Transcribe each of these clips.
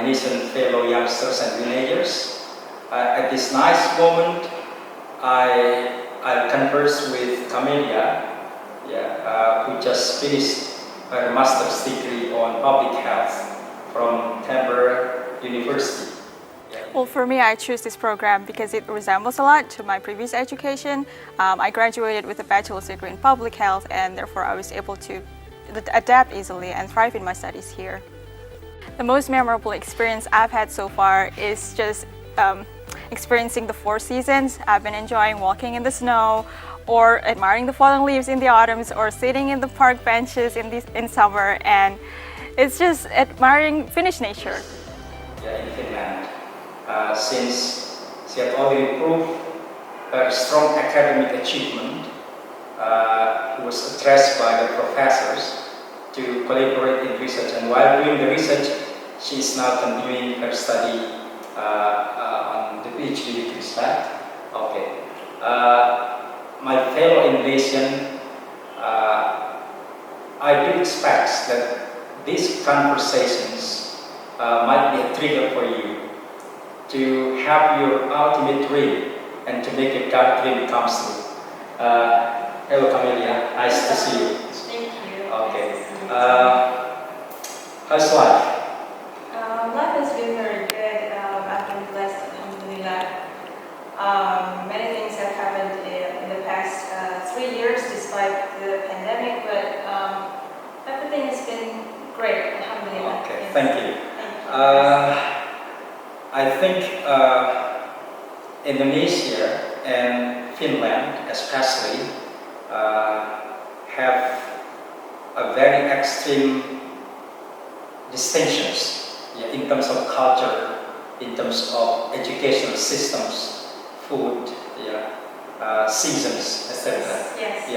Indonesian fellow youngsters and teenagers. At this nice moment, I'll converse with KAMILIA, who just finished her master's degree on public health from Tampere University. Well, for me, I choose this program because it resembles a lot to my previous education. I graduated with a bachelor's degree in public health, and therefore I was able to adapt easily and thrive in my studies here. The most memorable experience I've had so far is just experiencing the 4 seasons. I've been enjoying walking in the snow, or admiring the fallen leaves in the autumns, or sitting in the park benches in summer, and it's just admiring Finnish nature. In Finland, since she had already proved her strong academic achievement, he was addressed by the professors to collaborate in research, and while doing the research, she is now continuing her study on the PhD degree, right? Okay. My fellow Indonesian, I do expect that these conversations might be a trigger for you to have your ultimate dream and to make your dream come true. Hello, KAMILIA. Nice to see you. Thank you. Okay. How's life? Life has been very good. I've been blessed, alhamdulillah. Many things have happened in the past 3 years despite the pandemic, but everything has been great, alhamdulillah. Okay, Yes. thank you. I think Indonesia and Finland especially have a very extreme distinctions in terms of culture, in terms of educational systems, food, seasons, etc. Yes.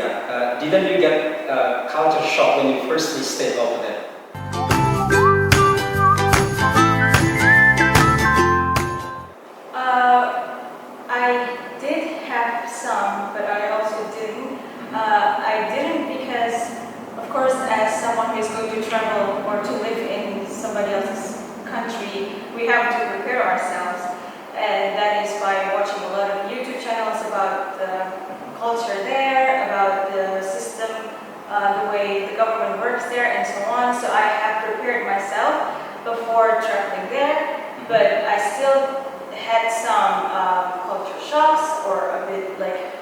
Didn't you get culture shock when you first stayed over there? I did have some, but I also didn't. I didn't because, of course, as someone who is going to travel or to live in somebody else's country, we have to prepare ourselves, and that is by watching a lot of YouTube channels about the culture there, about the system, the way the government works there, and so on. So I have prepared myself before traveling there, but I still had some culture shocks, or a bit like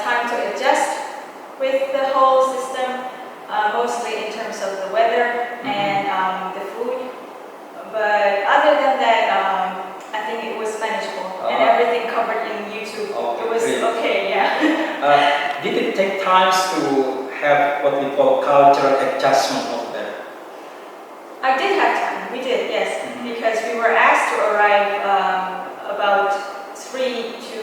time to adjust with the whole system, mostly in terms of the weather and the food. But other than that, I think it was manageable, and everything covered in YouTube. Okay, It was great. okay, yeah. Did it take time to have what we call cultural adjustment over there? I did have time, we did, yes, because we were asked to arrive about 3 to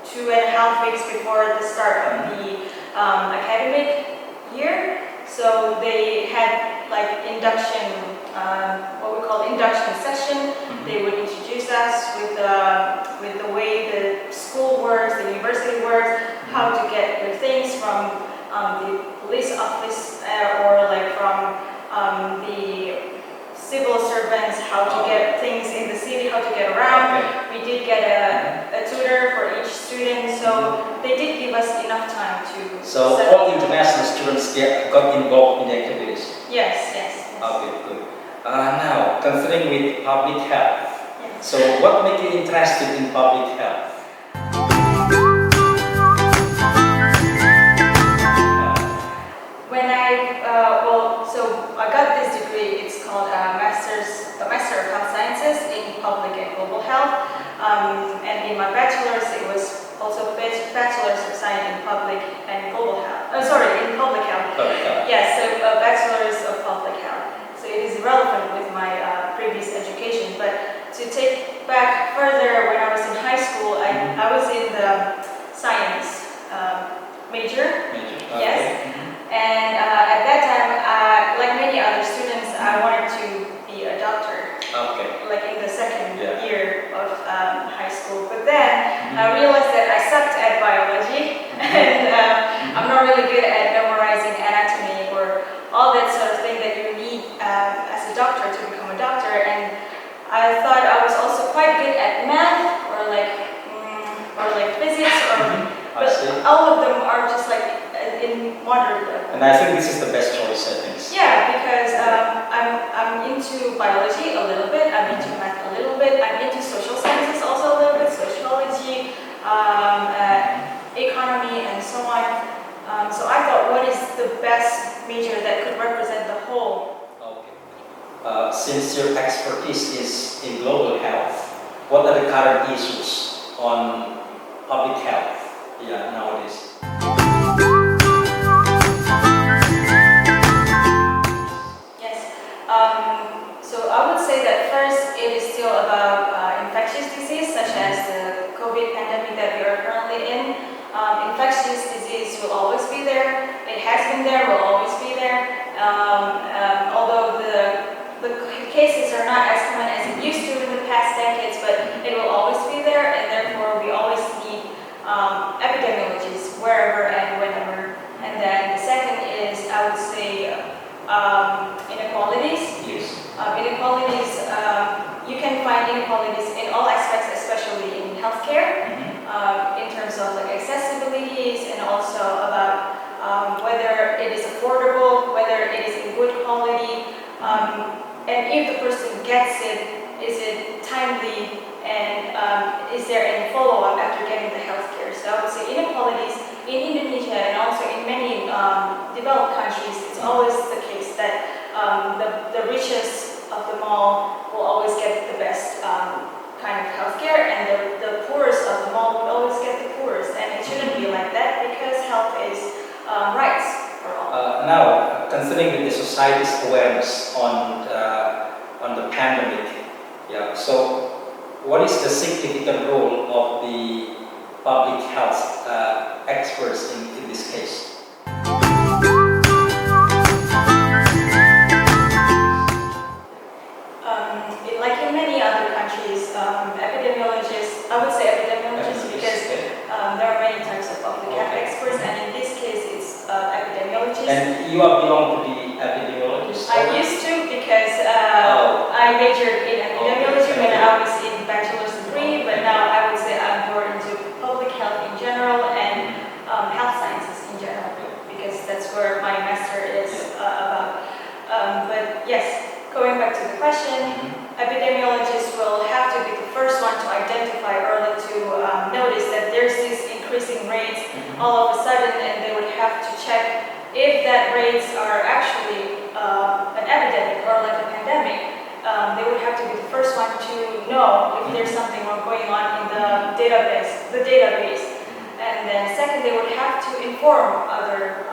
2.5 weeks before the start of the academic year. So they had like induction, what we call induction session. They would introduce us with the way the school works, the university works, how to get your things from the police office or like from the civil servants, how to get things in the city, how to get around. We did get a tutor for each student, so they did give us enough time to. So all international students got involved in the activities? Yes, yes. Okay, good. Now, concerning with public health, Yes. so what made you interested in public health? When so I got this degree. It's called Master of Health Sciences in Public and Global Health, and in my bachelor's it was also Bachelor's of Science in Public and Global Health. In Public Health. Public health. Yes, so Bachelor's of Public Health. So it is relevant with my previous education. But to take back further, when I was in high school, I was in the science major. Yes. And at that time, like many other students, I wanted to be a doctor. Okay. Like in the second year of high school. But then I realized that I sucked at biology, and I'm not really good at memorizing anatomy or all that sort of thing that you need as a a doctor to become a doctor, and I thought I was also quite good at math or like physics, I see. but all of them are just like in moderate level. And I think this is the best choice, I think. Yeah, because I'm into biology a little bit, I'm into math a little bit, I'm into social sciences also a little bit, sociology, economy, and so on. So I thought, what is the best major that could represent the whole? Okay. Since your expertise is in global health, what are the current issues on public health nowadays? So I would say that first it is still about infectious disease such as the COVID pandemic that we are currently in. Infectious disease will always be there. It has been there, will always be there. Although the cases are not as common as it used to in the past decades, but it will always be there, and therefore we always need epidemiologists wherever and whenever. And then the second is, I would say, inequalities. Yes. Inequalities, you can find inequalities in all aspects, especially in healthcare, in terms of like accessibilities and also about whether it is affordable, whether it is in good quality, and if the person gets it, is it timely, and is there any follow-up after getting the healthcare. So I would say inequalities in Indonesia and also in many developed countries, it's always the case that the richest of them all will always get the best kind of healthcare, and the poorest of them all will always get the poorest. And it shouldn't be like that, because health is rights for all. Now, considering the society's awareness on the pandemic, so what is the significant role of the public health experts in this case? Like in many other countries, epidemiologists, I would say epidemiologists because there are many types of public health experts, and in this case it's epidemiologists. And you belong to the epidemiologists? I used to, because I majored in epidemiology when I was in bachelor's degree, but now I would say I'm more into public health in general and health sciences in general, because that's where my master is about. But yes, going back to the question, epidemiologists will have to be the first one to identify early, to notice that there's this increasing rates all of a sudden, and they would have to check if that rates are actually an epidemic or like a pandemic. They would have to be the first one to know if there's something wrong going on in the database. And then second, they would have to inform other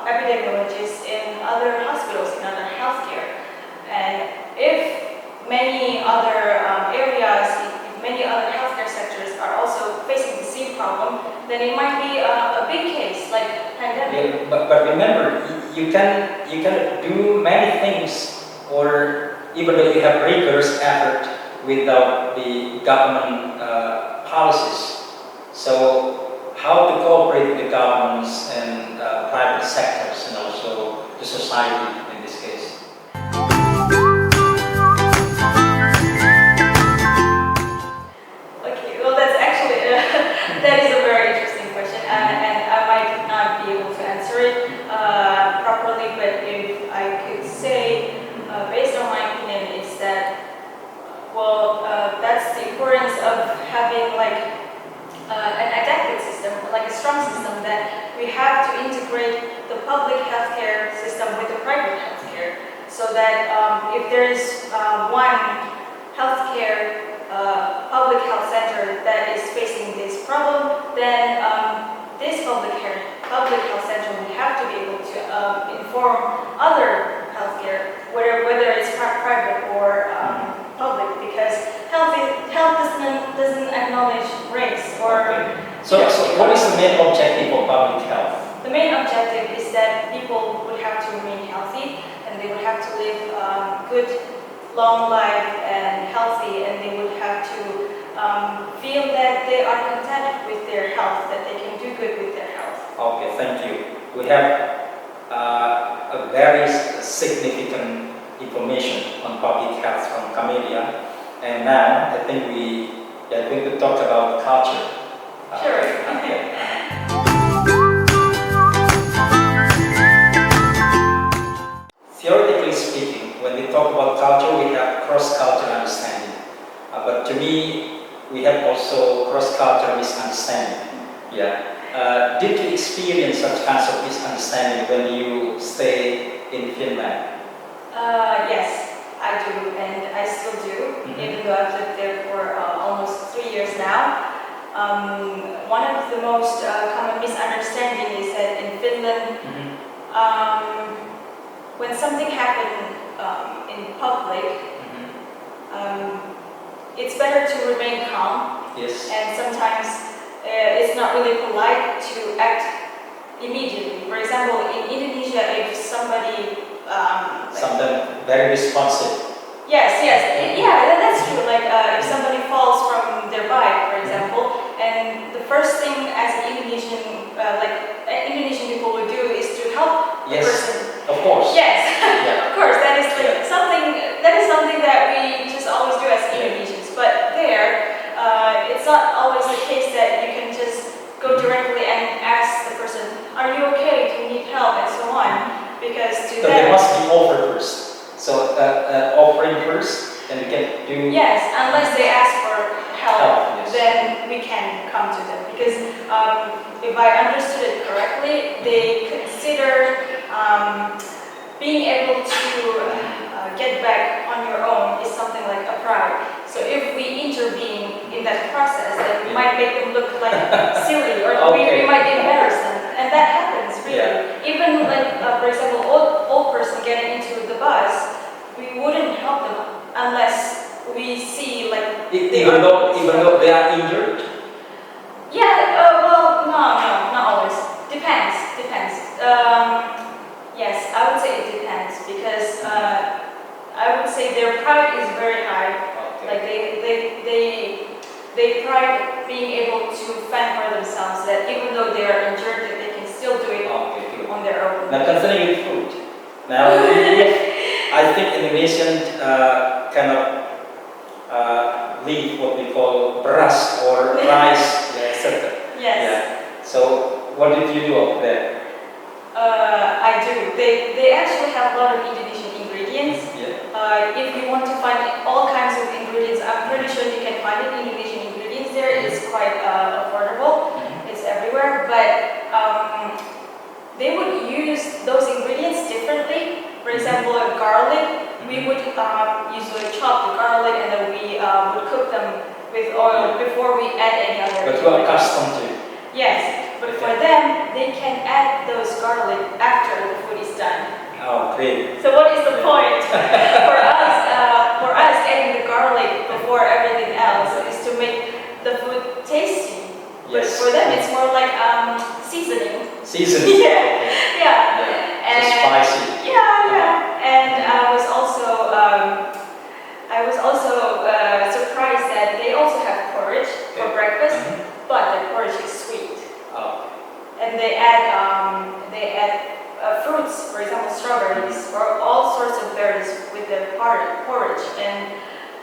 epidemiologists in other hospitals, in other healthcare. And if many other areas, if many other healthcare sectors are also facing the same problem, then it might be a big case like pandemic. But remember, you can do many things, or even though you have rigorous effort without the government policies. So how to cooperate with the governments and private sectors, and also the society in this case? That is a very interesting question, and I might not be able to answer it properly, but if I could say, based on my opinion, is that, well, that's the importance of having like an adaptive system, like a strong system, that we have to integrate the public healthcare system with the private healthcare, so that if there is one healthcare public health center that is facing this problem, then this public health center will have to be able to inform other healthcare, whether it's private or public, because health doesn't acknowledge race or. So what is the main objective of public health? The main objective is that people would have to remain healthy, and they would have to live good, long life and healthy, and they would have to feel that they are content with their health, that they can do good with their health. Okay, thank you. We have a very significant information on public health from Kamilia. And now I think we are going to talk about culture. Sure. Theoretically speaking, when we talk about culture, we have cross-cultural understanding. But to me, we have also cross-cultural misunderstanding. Yeah. Did you experience such kinds of misunderstanding when you stay in Finland? Yes, I do, and I still do, even though I've lived there for almost 3 years now. One of the most common misunderstanding is that in Finland, when something happened in public, it's better to remain calm. Yes. And sometimes it's not really polite to act immediately. For example, in Indonesia, if somebody Something very responsive. Yes, yeah, that's true. Like if somebody falls from their bike, for example, and the first thing as an Indonesian, Indonesian people would do is to help the Yes, person. of course. Yes, Yeah. of course. That is like Yeah. something that we just always do as Indonesians. But there, it's not always the case that you can just go directly and ask the person, "Are you okay? Do you need help?" and so on. Because to So them, there must be offer first. So offering first, and we can do. yes, unless they ask for help, Yes. then we can come to them. Because if I understood it correctly, they consider being able to get back on your own is something like a pride. So if we intervene in that process, then we might make them look like silly, or we might embarrass them, and that happens really. Yeah. Even like for example, old person getting into the bus, we wouldn't help them unless we see like Even though they are injured. Yeah, well, no, not always. Depends. Yes, I would say it depends because I would say their pride is very high. Okay. Like they pride being able to fend for themselves. That even though they are injured, that they can still do it Okay, good. on their own. Now concerning with food. Now I think Indonesians cannot leave what we call beras or rice, etc. Yes. Yeah. So what did you do up there? I do. They actually have a lot of Indonesian ingredients. Yeah. If you want to find all kinds of ingredients, I'm pretty sure you can find it. Indonesian ingredients there. It's quite affordable. It's everywhere. But they would use those ingredients differently. For example, garlic. We would usually chop the garlic and then we would cook them with oil before we add any other. But you are accustomed to. Yes. But for them, they can add those garlic after the food is done. Oh, great. So what is the point? for us, adding the garlic before everything else is to make the food tasty. But Yes. for them, it's more like seasoning. Seasoning. Yeah. So spicy. Yeah. And I was also surprised that they also have porridge for breakfast, but the porridge is sweet. Oh. And they add fruits, for example, strawberries or all sorts of berries with the porridge, and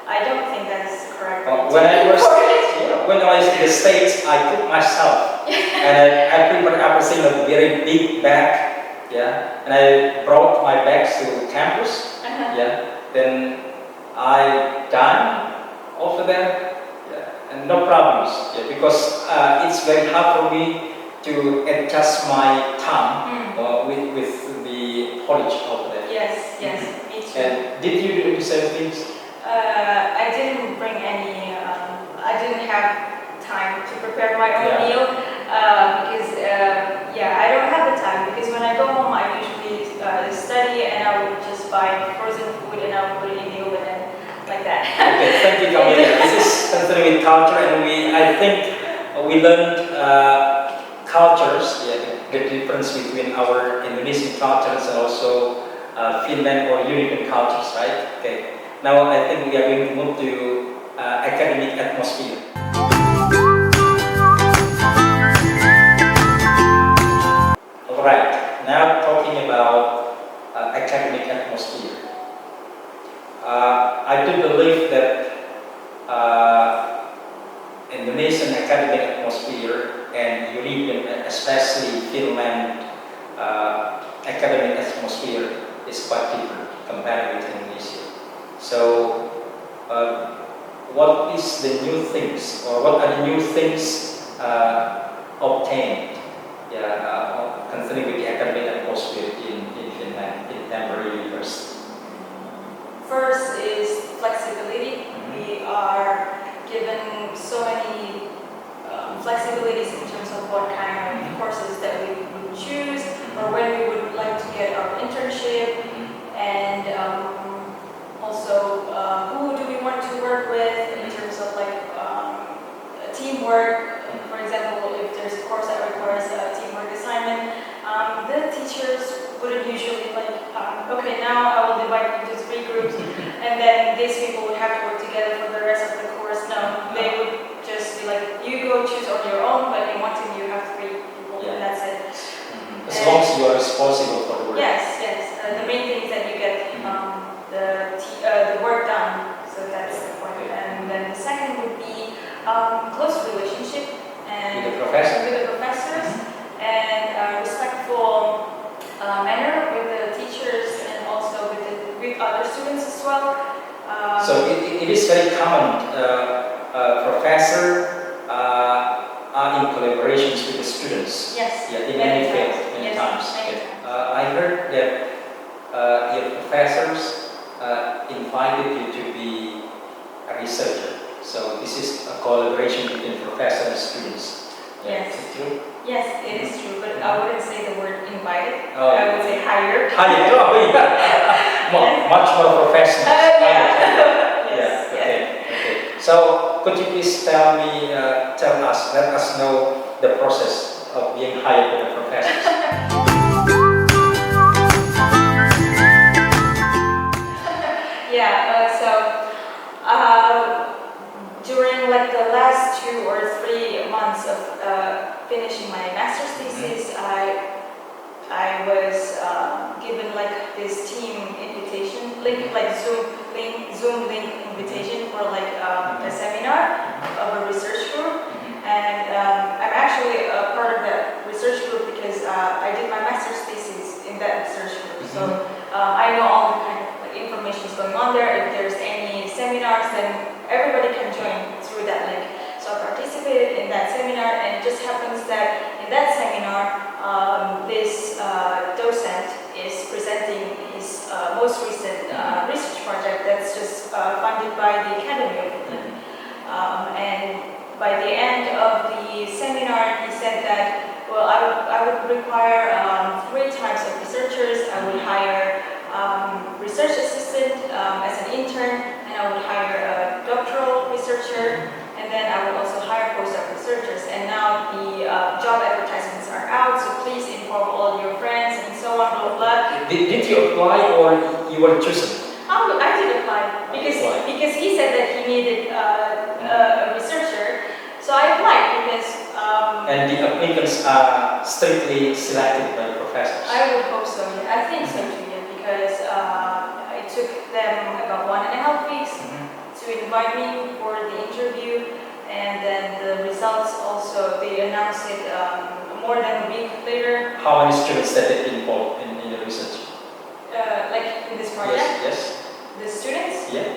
I don't think that is correct. When I was in the States, I cooked myself, and I prepared everything in a very big bag. Yeah, and I brought my bags to campus. Yeah, then I dined over there. Yeah, and no problems. Yeah, because it's very hard for me to adjust my tongue with the porridge over there. Yes, me too. And did you do the same things? I didn't bring any. I didn't have time to prepare my own meal because I don't have the time. Because when I go home, I usually study and I would just buy frozen food and I would put it in the oven and like that. Okay, thank you, Kamilia. This is something with culture, and I think we learned cultures. Yeah, the difference between our Indonesian cultures and also Finland or European cultures, right? Okay. Now I think we are going to move to academic atmosphere. Alright, now talking about academic atmosphere. I do believe that Indonesian academic atmosphere and European, especially Finland, academic atmosphere is quite different compared with Indonesia. So, what is the new things, or what are the new things obtained, concerning with the academic atmosphere in Finland, in Tampere University? First is flexibility. We are given so many flexibilities in terms of what kind of courses that we would choose, or when we would like to get our internship, and also who do we want to work with in terms of like teamwork. For example, if there's a course that requires a teamwork assignment, the teachers wouldn't usually like, okay, now I will divide into 3 groups, and then these people would have to work together for the rest of the course. No, they would just be like, you go choose on your own, but in one team you have 3 people, and that's it. As long as you are responsible for the work. Yes, yes. The main thing is that you get the work done, so that's the point. And then the second would be close relationship and with the professors, and respectful manner with the teachers, and also with other students as well. So it is very common. Professor are in collaborations with the students. Yes. Yeah, in many fields, many times. I heard that your professors invited you to be a researcher. So this is a collaboration between professors and students. Yes. Is it true? Yes, it is true, but I wouldn't say the word invited. Oh. I would say hired. Hired. Oh, yeah. Much more professional. Yes. Okay. So could you please let us know the process of being hired by the professors? During like the last 2 or 3 months of finishing my master's thesis, I was given like this team invitation link, like Zoom link invitation for like a seminar of a research group, and I'm actually a part of that research group because I did my master's thesis in that research group. So I know all the kind of like information is going on there. If there's any seminars, then everybody can join through that link. So I participated in that seminar, and it just happens that in that seminar, this docent is presenting his most recent research project that's just funded by the Academy of Finland. And by the end of the seminar, he said that, well, I would require 3 types of researchers. I would hire research assistant as an intern, and I would hire a doctoral researcher, and then I would also hire postdoc researchers. And now the job advertisements are out, so please inform all your friends and so on, blah, blah. Did you apply, or you were chosen? I did apply because he said that he needed a researcher, so I applied because. And the applicants are strictly selected by the professors? I would hope so. Yeah. I think so too. Yeah, because it took them about 1.5 weeks to invite me for the interview, and then the results also, they announced it more than a week later. How many students that have been involved in the research? Like in this project? Yes. The students? Yeah.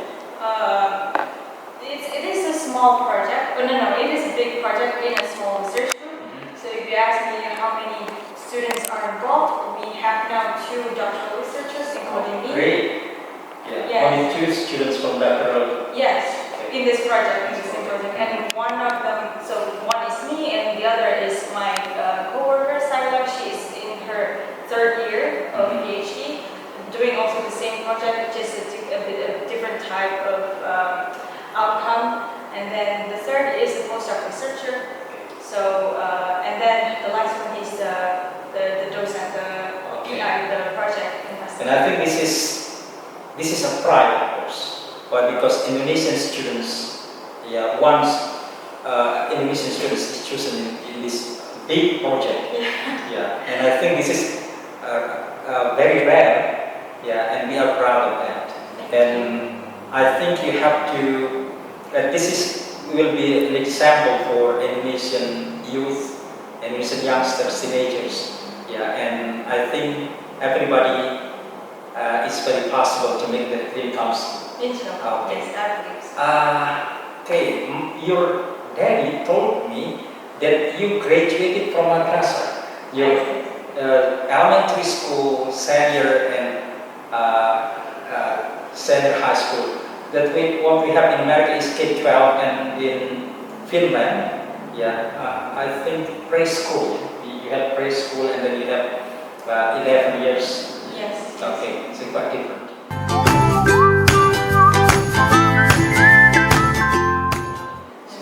It is a small project. Oh, no, it is a big project in a small research group. So if you ask me how many students are involved, we have now 2 doctoral researchers, including me. Great. Yeah. Yes. Only 2 students from doctoral. Yes, in this project, and one of them, so one is me, and the other is my co-worker, Sarah. She is in her 3rd year of PhD, doing also the same project, just a different type of outcome. And then the 3rd is a postdoc researcher. So, and then the last one is the docent, the project investor. And I think this is a pride, of course, but because Indonesian students, once Indonesian students is chosen in this big project, and I think this is very rare, and we are proud of that. And I think you have to, will be an example for Indonesian youth, Indonesian youngsters, teenagers. Yeah, and I think everybody it's very possible to make the dream come true. Inshallah. Yes, I believe so. Okay, your daddy told me that you graduated from madrasah. Your elementary school, senior, and senior high school. That what we have in America is K-12, and in Finland, I think preschool. You have preschool, and then you have 11 years. Yes. Okay, so quite different.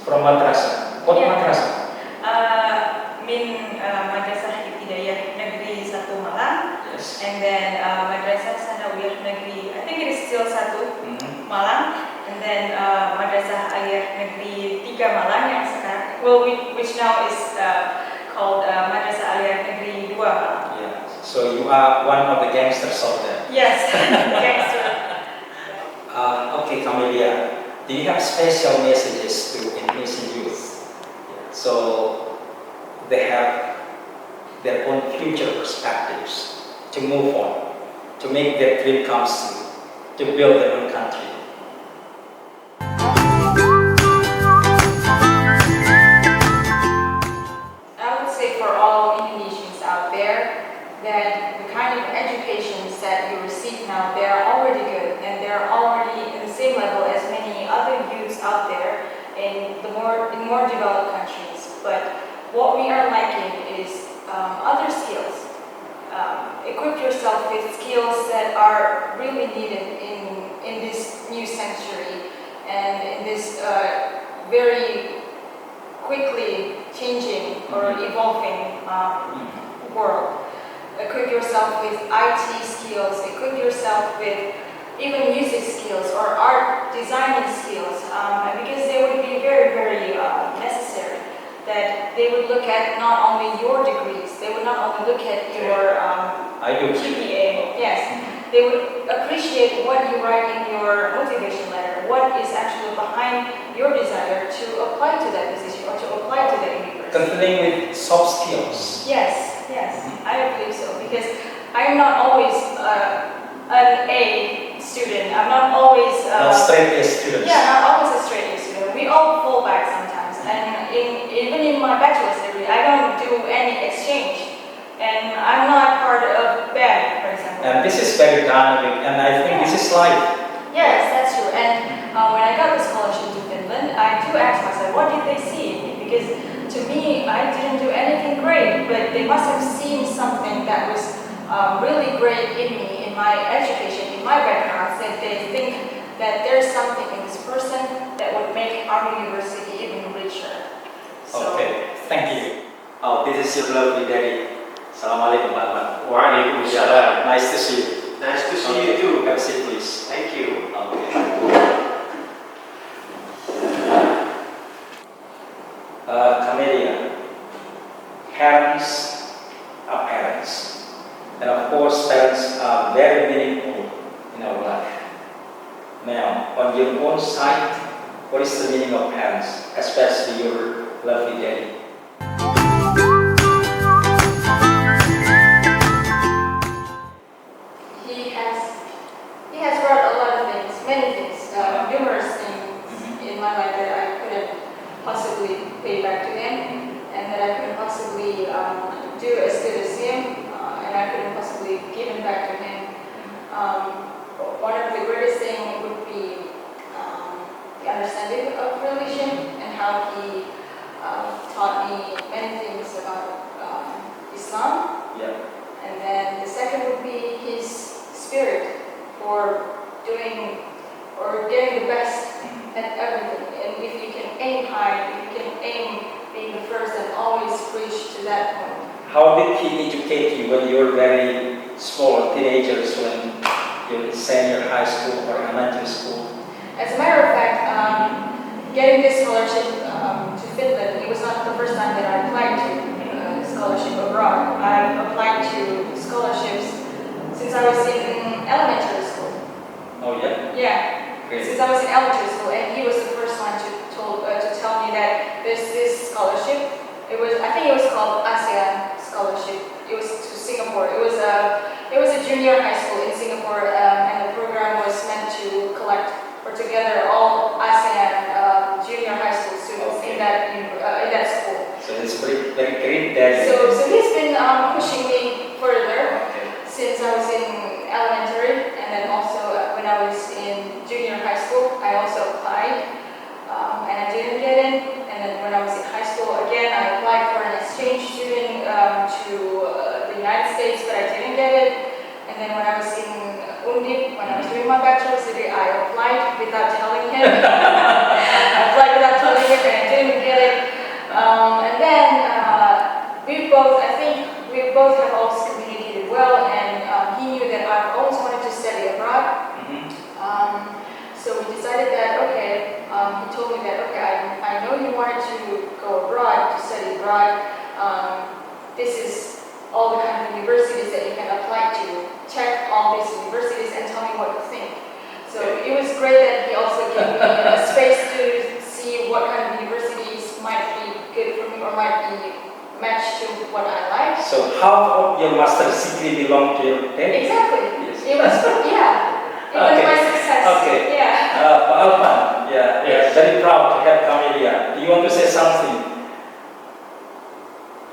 From madrasah. What madrasah? Madrasah Ibtidaiyah Negeri 1 Malang. Yes. And then Madrasah Sanawiyah Negeri, I think it is still 1 Malang. And then Madrasah Aliyah Negeri 3 Malang yang sekarang, which now is called Madrasah Aliyah Negeri 2 Malang. Yeah. So you are one of the gangsters out there. Yes, gangster. Okay, Kamilia, do you have special messages to Indonesian youth? So they have their own future perspectives to move on, to make their dream come true, to build their own country. I would say for all Indonesians out there that the kind of educations that you receive now, they are already good and they're already in the same level as many other youths out there in more developed countries. But what we are lacking is other skills. Equip yourself with skills that are really needed in this new century and in this very quickly changing or evolving world. Equip yourself with IT skills, equip yourself with even music skills or art designing skills, because they would be very, very necessary. That they would look at not only your degrees, they would not only look at your GPA, yes, they would appreciate what you write in your motivation letter, what is actually behind your desire to apply to that position or to apply to that university. Continuing with soft skills. Yes, I believe so, because I'm not always an A student, I'm not always... not straight A students. Yeah, not always a straight A student. We all fall back sometimes, and even in my bachelor's degree, I don't do any exchange, and I'm not part of BAM, for example. And this is very dynamic, and I think this is life. Yes, that's true. And when I got the scholarship to Finland, I do ask myself, what did they see in me? Because to me, I didn't do anything great, but they must have seen something that was really great in me, in my education, in my background, that they think that there's something in this person that would make our university even richer. So, Okay, thank you. Oh, this is your lovely daddy. Assalamualaikum, Pak. Waalaikumsalam. Nice to see you. Nice to see you too. Have a seat, please. Thank you. Kamilia, parents are parents. And of course, parents are very meaningful in our life. Now, on your own side, what is the meaning of parents, especially your lovely daddy? He has brought a lot of things, many things, numerous things in my life that I couldn't possibly pay back to him, and that I couldn't possibly do as good as him, and I couldn't possibly give him back to him. One of the greatest things would be the understanding of religion and how he taught me many things about Islam. Yeah. And then the second would be his spirit for doing or getting the best at everything. And if you can aim high, if you can aim being the first and always reach to that point. How did he educate you when you were very small, teenagers, when you're in senior high school or elementary school? As a matter of fact, getting this scholarship to Finland, it was not the first time that I applied to scholarship abroad. I applied to scholarships since I was in elementary school. Oh yeah? Yeah. Great. since I was in elementary school, and he was the first one to tell me that there's this scholarship. I think it was called ASEAN scholarship. It was to Singapore. It was a junior high school in Singapore, and the program was meant to collect or to gather all ASEAN junior high school students in that school. So it's very, very great that. So he's been pushing me further Okay. since I was in elementary, and then also when I was in junior high school, I also applied, and I didn't get in. And then when I was in high school again, I applied for an exchange student to the United States, but I didn't get it. And then when I was in Undip, when I was doing my bachelor's degree, I applied without telling him. I applied without telling him, and I didn't get it. And then I think we both have always communicated well, and he knew that I've always wanted to study abroad. So we decided that, okay, he told me that, okay, I know you wanted to go abroad, to study abroad. This is all the kind of universities that you can apply to. Check all these universities and tell me what you think. So it was great that he also gave me a space to see what kind of universities might be good for me or might be matched to what I like. So half of your master's degree belong to your dad? Exactly. Yes. It was, yeah. It was Okay. my success. Okay. Yeah. Pak Alvan, Yes. very proud to have Kamilia. Do you want to say something?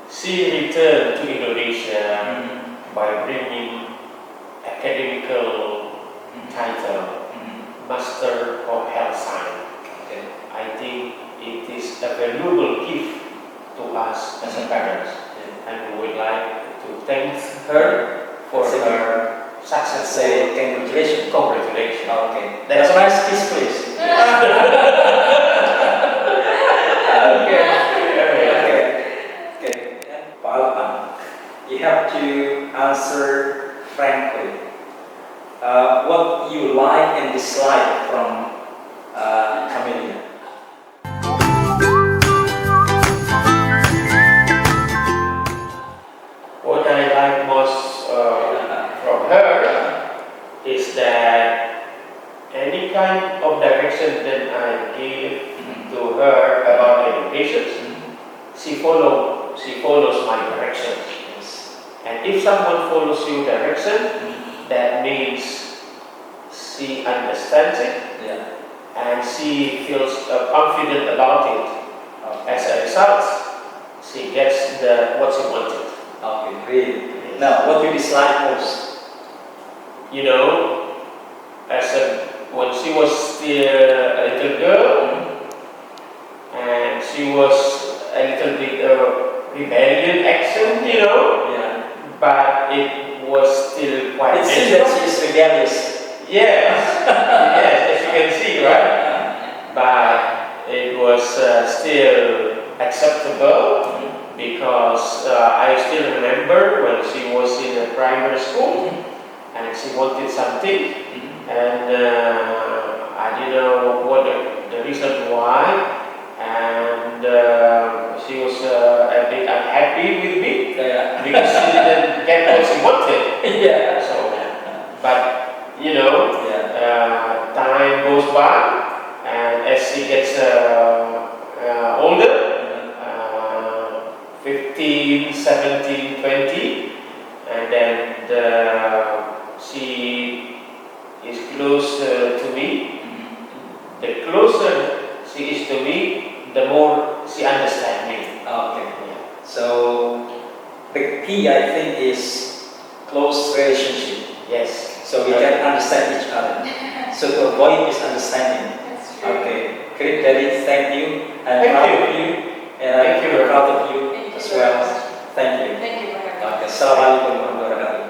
She returned to Indonesia by bringing academical title, Master of Health Science. Okay. I think it is a valuable gift to us as a parents, and we would like to thank her for her success. Say congratulations. Congratulations. Okay. That's a nice kiss, please. Okay. Pak Alvan, you have to answer frankly. What you like and dislike from Kamilia? What I like most from her is that any kind of direction that I give to her about education, she follows my direction. And if someone follows your direction, that means she understands it and she feels confident about it. As a result, she gets what she wanted. Okay, great. Now, what you dislike most? You know, when she was still a little girl, and she was a little bit rebellion action, you know, but it was still quite It seems that natural. she is rebellious. Yes, yes, as you can see, right? But it was still acceptable because I still remember when she was in a primary school and she wanted something, and I didn't know what the reason why, and she was a bit unhappy with me because she didn't get what she wanted. So, but you know, time goes by, and as she gets older, 15, 17, 20, and then she is close to me. The closer she is to me, the more she understands me. Okay. So the key, I think, is close relationship. Yes. So we can understand each other. So to avoid misunderstanding. That's true. Okay. Great, Daddy. Thank you. I'm Thank proud you. of you, and I'm Thank you. proud of you Thank you as very well. much. Thank you. Thank you for having me. Okay. Assalamualaikum warahmatullahi wabarakatuh.